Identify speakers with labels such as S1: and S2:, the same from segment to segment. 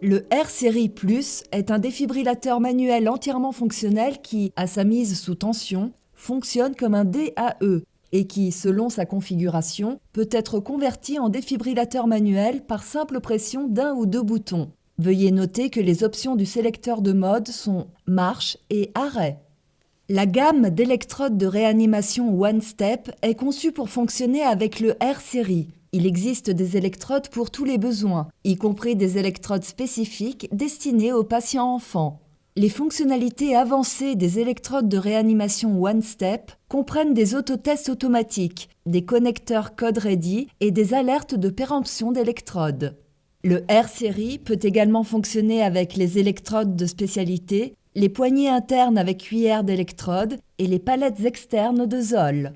S1: Le R-Series Plus est un défibrillateur manuel entièrement fonctionnel qui, à sa mise sous tension, fonctionne comme un DAE et qui, selon sa configuration, peut être converti en défibrillateur manuel par simple pression d'un ou deux boutons. Veuillez noter que les options du sélecteur de mode sont marche et arrêt. La gamme d'électrodes de réanimation One Step est conçue pour fonctionner avec le R-Series. Il existe des électrodes pour tous les besoins, y compris des électrodes spécifiques destinées aux patients enfants. Les fonctionnalités avancées des électrodes de réanimation One Step comprennent des autotests automatiques, des connecteurs code ready et des alertes de péremption d'électrodes. Le R-Series peut également fonctionner avec les électrodes de spécialité, les poignées internes avec cuillère d'électrode et les palettes externes de Zoll.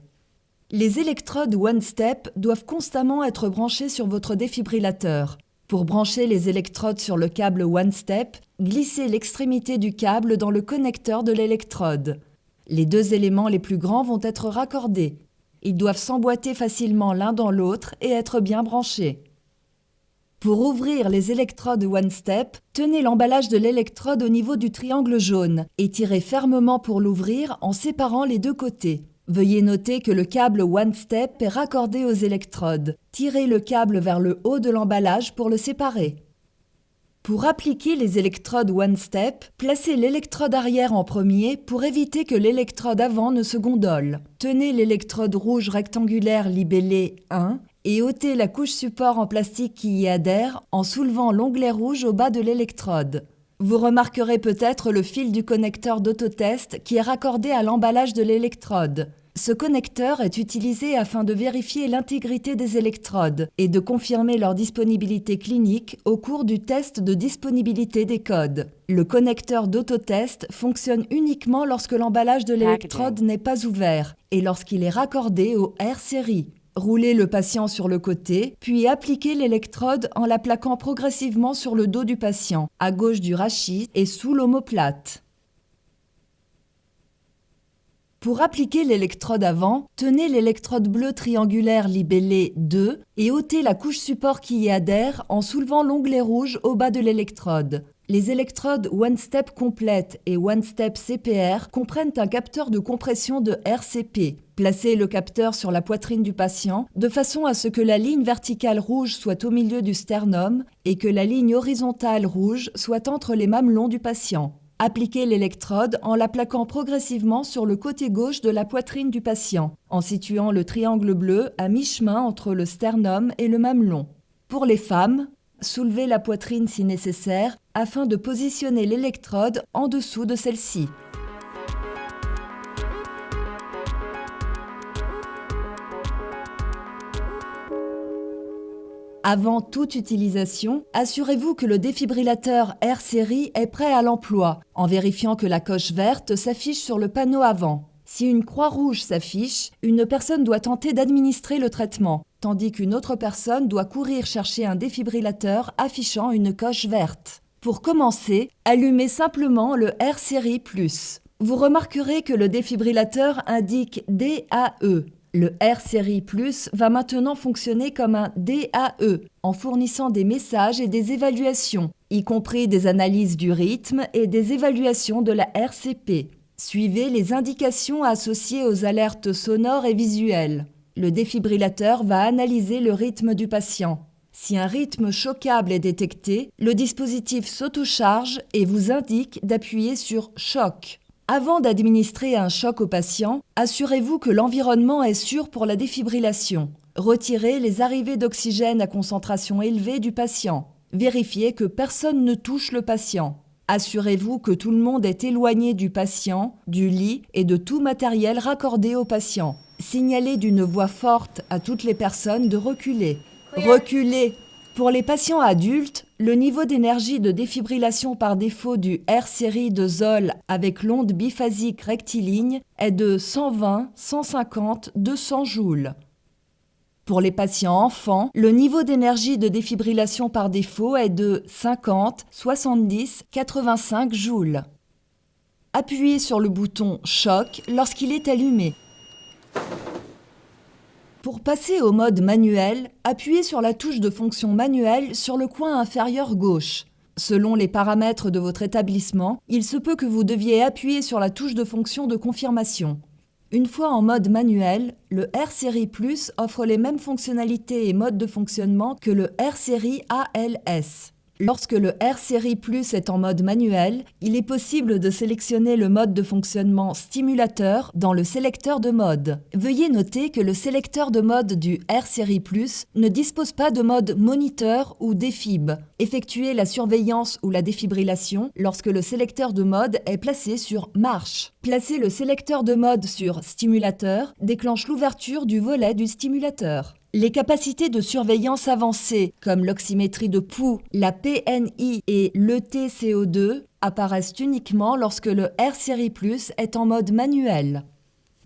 S1: Les électrodes One Step doivent constamment être branchées sur votre défibrillateur. Pour brancher les électrodes sur le câble One Step, glissez l'extrémité du câble dans le connecteur de l'électrode. Les deux éléments les plus grands vont être raccordés. Ils doivent s'emboîter facilement l'un dans l'autre et être bien branchés. Pour ouvrir les électrodes One Step, tenez l'emballage de l'électrode au niveau du triangle jaune et tirez fermement pour l'ouvrir en séparant les deux côtés. Veuillez noter que le câble One Step est raccordé aux électrodes. Tirez le câble vers le haut de l'emballage pour le séparer. Pour appliquer les électrodes One Step, placez l'électrode arrière en premier pour éviter que l'électrode avant ne se gondole. Tenez l'électrode rouge rectangulaire libellée 1 et ôtez la couche support en plastique qui y adhère en soulevant l'onglet rouge au bas de l'électrode. Vous remarquerez peut-être le fil du connecteur d'autotest qui est raccordé à l'emballage de l'électrode. Ce connecteur est utilisé afin de vérifier l'intégrité des électrodes et de confirmer leur disponibilité clinique au cours du test de disponibilité des codes. Le connecteur d'autotest fonctionne uniquement lorsque l'emballage de l'électrode n'est pas ouvert et lorsqu'il est raccordé au R-Series. Roulez le patient sur le côté, puis appliquez l'électrode en la plaquant progressivement sur le dos du patient, à gauche du rachis et sous l'omoplate. Pour appliquer l'électrode avant, tenez l'électrode bleue triangulaire libellée 2 et ôtez la couche support qui y adhère en soulevant l'onglet rouge au bas de l'électrode. Les électrodes One Step complète et One Step CPR comprennent un capteur de compression de RCP. Placez le capteur sur la poitrine du patient de façon à ce que la ligne verticale rouge soit au milieu du sternum et que la ligne horizontale rouge soit entre les mamelons du patient. Appliquez l'électrode en la plaquant progressivement sur le côté gauche de la poitrine du patient, en situant le triangle bleu à mi-chemin entre le sternum et le mamelon. Pour les femmes, soulevez la poitrine si nécessaire afin de positionner l'électrode en dessous de celle-ci. Avant toute utilisation, assurez-vous que le défibrillateur R-Series est prêt à l'emploi, en vérifiant que la coche verte s'affiche sur le panneau avant. Si une croix rouge s'affiche, une personne doit tenter d'administrer le traitement, tandis qu'une autre personne doit courir chercher un défibrillateur affichant une coche verte. Pour commencer, allumez simplement le R-Series Plus. Vous remarquerez que le défibrillateur indique DAE. Le R-Series Plus va maintenant fonctionner comme un DAE, en fournissant des messages et des évaluations, y compris des analyses du rythme et des évaluations de la RCP. Suivez les indications associées aux alertes sonores et visuelles. Le défibrillateur va analyser le rythme du patient. Si un rythme choquable est détecté, le dispositif s'autocharge et vous indique d'appuyer sur « Choc ». Avant d'administrer un choc au patient, assurez-vous que l'environnement est sûr pour la défibrillation. Retirez les arrivées d'oxygène à concentration élevée du patient. Vérifiez que personne ne touche le patient. Assurez-vous que tout le monde est éloigné du patient, du lit et de tout matériel raccordé au patient. Signalez d'une voix forte à toutes les personnes de reculer. Reculez! Pour les patients adultes, le niveau d'énergie de défibrillation par défaut du R-Series de Zoll avec l'onde biphasique rectiligne est de 120, 150, 200 joules. Pour les patients enfants, le niveau d'énergie de défibrillation par défaut est de 50, 70, 85 joules. Appuyez sur le bouton « Choc » lorsqu'il est allumé. Pour passer au mode manuel, appuyez sur la touche de fonction manuelle sur le coin inférieur gauche. Selon les paramètres de votre établissement, il se peut que vous deviez appuyer sur la touche de fonction de confirmation. Une fois en mode manuel, le R-Series Plus offre les mêmes fonctionnalités et modes de fonctionnement que le R-Series ALS. Lorsque le R-Series Plus est en mode manuel, il est possible de sélectionner le mode de fonctionnement stimulateur dans le sélecteur de mode. Veuillez noter que le sélecteur de mode du R-Series Plus ne dispose pas de mode moniteur ou défib. Effectuez la surveillance ou la défibrillation lorsque le sélecteur de mode est placé sur marche. Placer le sélecteur de mode sur stimulateur déclenche l'ouverture du volet du stimulateur. Les capacités de surveillance avancées, comme l'oxymétrie de pouls, la PNI et l'ETCO2, apparaissent uniquement lorsque le R-Series Plus est en mode manuel.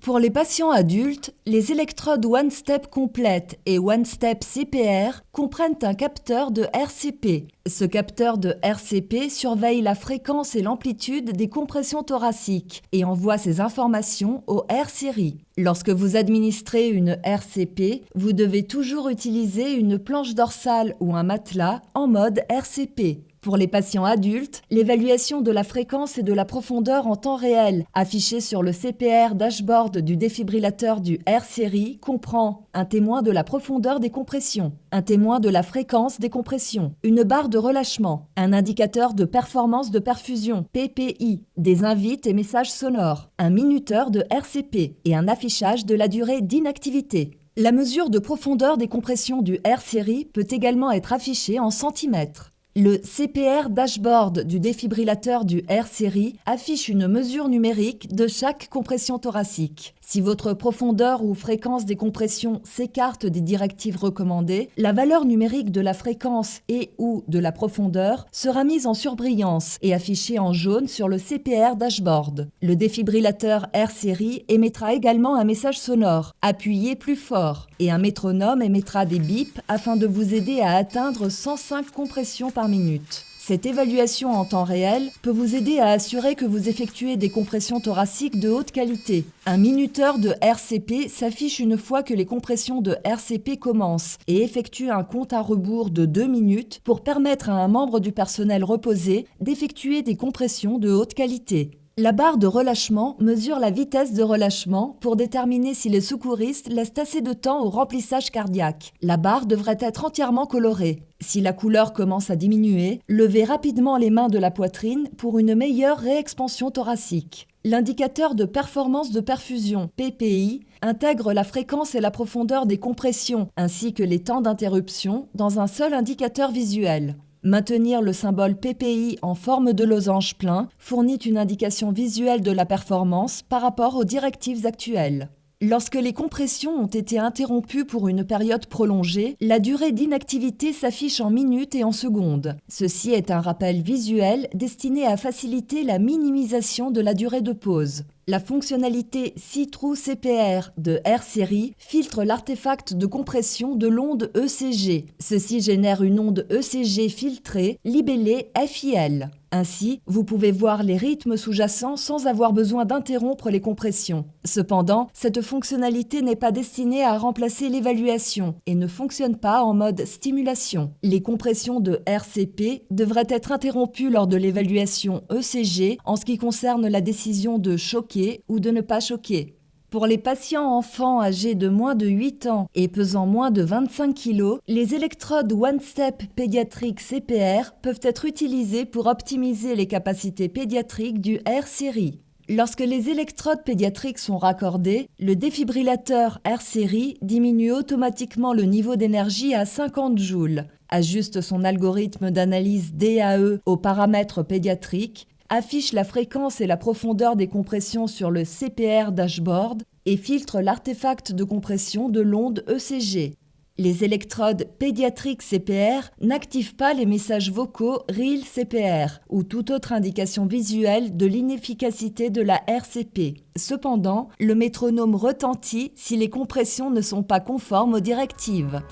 S1: Pour les patients adultes, les électrodes One Step Complete et One Step CPR comprennent un capteur de RCP. Ce capteur de RCP surveille la fréquence et l'amplitude des compressions thoraciques et envoie ces informations au R-Series. Lorsque vous administrez une RCP, vous devez toujours utiliser une planche dorsale ou un matelas en mode RCP. Pour les patients adultes, l'évaluation de la fréquence et de la profondeur en temps réel, affichée sur le CPR dashboard du défibrillateur du R-Series, comprend un témoin de la profondeur des compressions, un témoin de la fréquence des compressions, une barre de relâchement, un indicateur de performance de perfusion, PPI, des invites et messages sonores, un minuteur de RCP et un affichage de la durée d'inactivité. La mesure de profondeur des compressions du R-Series peut également être affichée en centimètres. Le CPR dashboard du défibrillateur du R-Series affiche une mesure numérique de chaque compression thoracique. Si votre profondeur ou fréquence des compressions s'écarte des directives recommandées, la valeur numérique de la fréquence et/ou de la profondeur sera mise en surbrillance et affichée en jaune sur le CPR dashboard. Le défibrillateur R-Series émettra également un message sonore « Appuyez plus fort » et un métronome émettra des bips afin de vous aider à atteindre 105 compressions par minute. Cette évaluation en temps réel peut vous aider à assurer que vous effectuez des compressions thoraciques de haute qualité. Un minuteur de RCP s'affiche une fois que les compressions de RCP commencent et effectue un compte à rebours de 2 minutes pour permettre à un membre du personnel reposé d'effectuer des compressions de haute qualité. La barre de relâchement mesure la vitesse de relâchement pour déterminer si les secouristes laissent assez de temps au remplissage cardiaque. La barre devrait être entièrement colorée. Si la couleur commence à diminuer, levez rapidement les mains de la poitrine pour une meilleure réexpansion thoracique. L'indicateur de performance de perfusion, PPI, intègre la fréquence et la profondeur des compressions ainsi que les temps d'interruption dans un seul indicateur visuel. Maintenir le symbole PPI en forme de losange plein fournit une indication visuelle de la performance par rapport aux directives actuelles. Lorsque les compressions ont été interrompues pour une période prolongée, la durée d'inactivité s'affiche en minutes et en secondes. Ceci est un rappel visuel destiné à faciliter la minimisation de la durée de pause. La fonctionnalité See-Through CPR de R-Series filtre l'artefact de compression de l'onde ECG. Ceci génère une onde ECG filtrée, libellée FIL. Ainsi, vous pouvez voir les rythmes sous-jacents sans avoir besoin d'interrompre les compressions. Cependant, cette fonctionnalité n'est pas destinée à remplacer l'évaluation et ne fonctionne pas en mode stimulation. Les compressions de RCP devraient être interrompues lors de l'évaluation ECG en ce qui concerne la décision de choquer ou de ne pas choquer. Pour les patients enfants âgés de moins de 8 ans et pesant moins de 25 kg, les électrodes One Step Pediatric CPR peuvent être utilisées pour optimiser les capacités pédiatriques du R-Series. Lorsque les électrodes pédiatriques sont raccordées, le défibrillateur R-Series diminue automatiquement le niveau d'énergie à 50 joules, ajuste son algorithme d'analyse DAE aux paramètres pédiatriques, affiche la fréquence et la profondeur des compressions sur le CPR dashboard et filtre l'artefact de compression de l'onde ECG. Les électrodes pédiatriques CPR n'activent pas les messages vocaux Real CPR ou toute autre indication visuelle de l'inefficacité de la RCP. Cependant, le métronome retentit si les compressions ne sont pas conformes aux directives.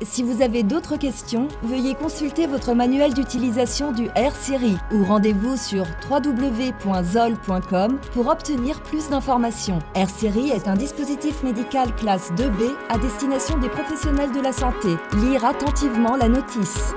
S1: Si vous avez d'autres questions, veuillez consulter votre manuel d'utilisation du R-Series ou rendez-vous sur www.zoll.com pour obtenir plus d'informations. R-Series est un dispositif médical classe 2B à destination des professionnels de la santé. Lire attentivement la notice.